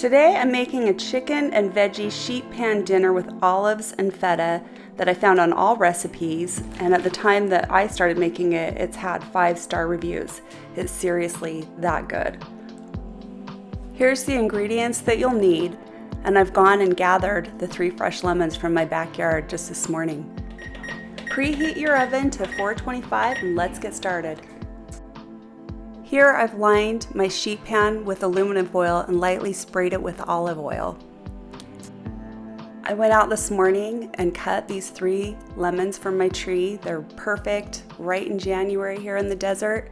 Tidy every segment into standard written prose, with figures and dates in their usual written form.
Today I'm making a chicken and veggie sheet pan dinner with olives and feta that I found on All Recipes, and at the time that I started making it, it's had 5-star reviews. It's seriously that good. Here's the ingredients that you'll need, and I've gone and gathered the 3 fresh lemons from my backyard just this morning. Preheat your oven to 425 and let's get started. Here I've lined my sheet pan with aluminum foil and lightly sprayed it with olive oil. I went out this morning and cut these 3 lemons from my tree. They're perfect right in January here in the desert.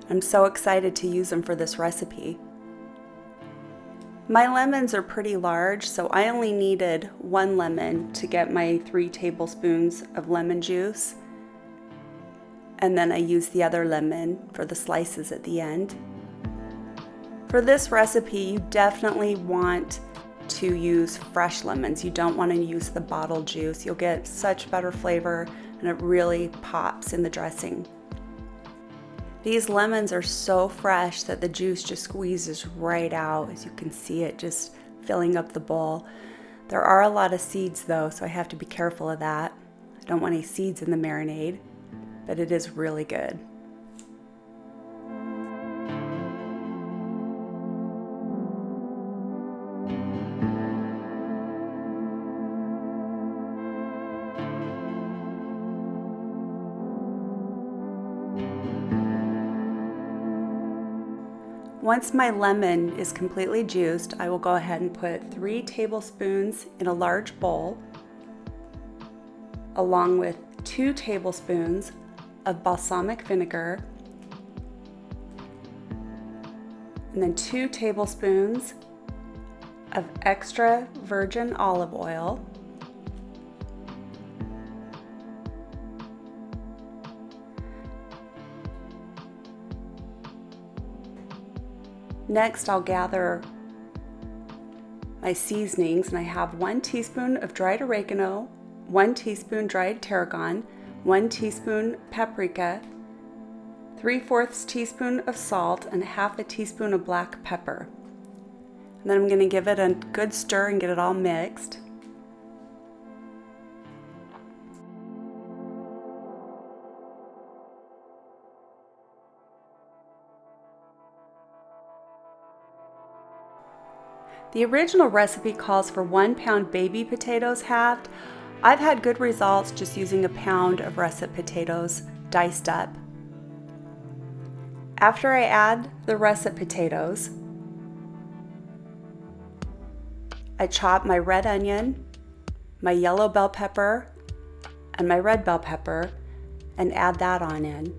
I'm so excited to use them for this recipe. My lemons are pretty large, so I only needed 1 lemon to get my 3 tablespoons of lemon juice. And then I use the other lemon for the slices at the end. For this recipe, you definitely want to use fresh lemons. You don't want to use the bottled juice. You'll get such better flavor and it really pops in the dressing. These lemons are so fresh that the juice just squeezes right out, as you can see it just filling up the bowl. There are a lot of seeds though, so I have to be careful of that. I don't want any seeds in the marinade, but it is really good. Once my lemon is completely juiced, I will go ahead and put 3 tablespoons in a large bowl, along with 2 tablespoons of balsamic vinegar, and then 2 tablespoons of extra virgin olive oil, Next, I'll gather my seasonings, and I have 1 teaspoon of dried oregano, 1 teaspoon dried tarragon, 1 teaspoon paprika, 3/4 teaspoon of salt, and 1/2 teaspoon of black pepper. And then I'm going to give it a good stir and get it all mixed. The original recipe calls for 1 pound baby potatoes halved. I've had good results just using a pound of russet potatoes diced up. After I add the russet potatoes, I chop my red onion, my yellow bell pepper, and my red bell pepper and add that on in.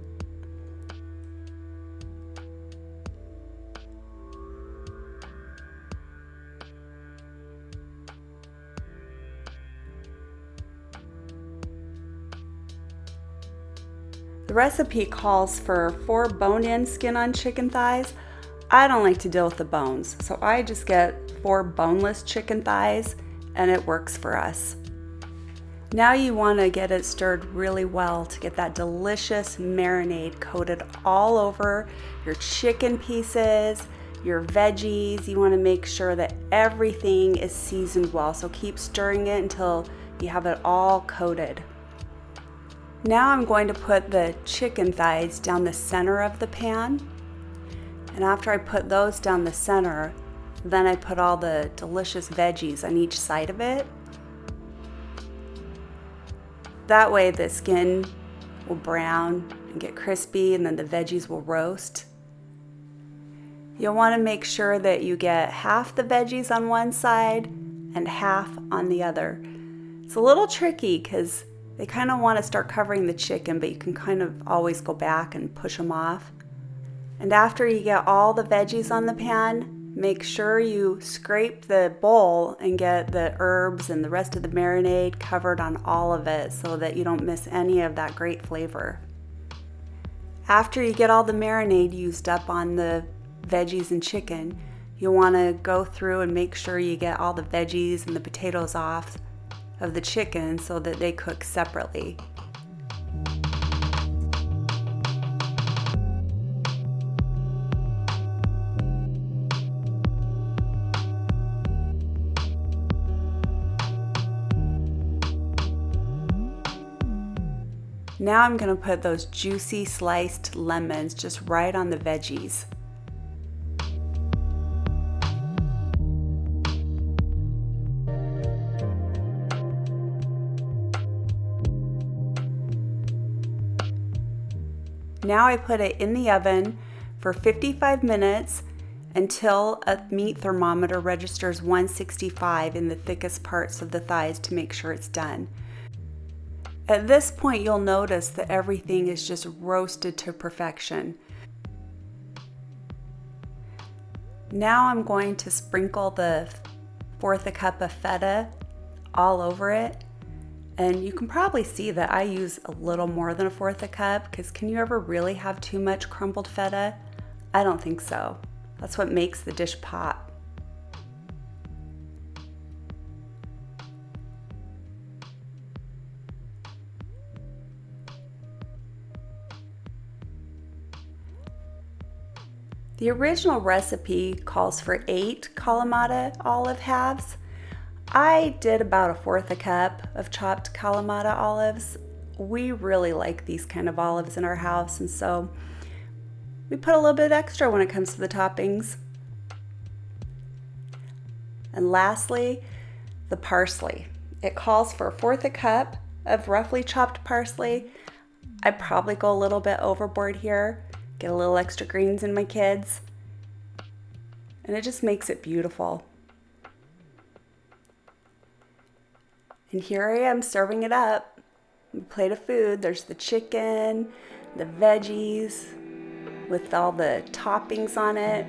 The recipe calls for 4 bone-in skin-on chicken thighs. I don't like to deal with the bones, so I just get 4 boneless chicken thighs and it works for us. Now you want to get it stirred really well to get that delicious marinade coated all over your chicken pieces, your veggies. You want to make sure that everything is seasoned well, so keep stirring it until you have it all coated. Now I'm going to put the chicken thighs down the center of the pan, and after I put those down the center, then I put all the delicious veggies on each side of it. That way the skin will brown and get crispy, and then the veggies will roast. You'll want to make sure that you get half the veggies on one side and half on the other. It's a little tricky because they kind of want to start covering the chicken, but you can kind of always go back and push them off. And after you get all the veggies on the pan, make sure you scrape the bowl and get the herbs and the rest of the marinade covered on all of it so that you don't miss any of that great flavor. After you get all the marinade used up on the veggies and chicken, you'll want to go through and make sure you get all the veggies and the potatoes off of the chicken so that they cook separately. Now I'm gonna put those juicy sliced lemons just right on the veggies. Now I put it in the oven for 55 minutes until a meat thermometer registers 165 in the thickest parts of the thighs to make sure it's done. At this point, you'll notice that everything is just roasted to perfection. Now I'm going to sprinkle the 1/4 cup of feta all over it. And you can probably see that I use a little more than a 1/4 cup, because can you ever really have too much crumbled feta? I don't think so. That's what makes the dish pop. The original recipe calls for 8 Kalamata olive halves. I did about a 1/4 cup of chopped Kalamata olives. We really like these kind of olives in our house, and so we put a little bit extra when it comes to the toppings. And lastly, the parsley. It calls for a 1/4 cup of roughly chopped parsley. I probably go a little bit overboard here, get a little extra greens in my kids, and it just makes it beautiful. And here I am serving it up. A plate of food. There's the chicken, the veggies, with all the toppings on it.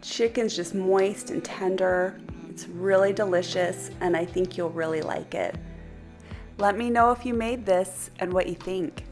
Chicken's just moist and tender. It's really delicious, and I think you'll really like it. Let me know if you made this and what you think.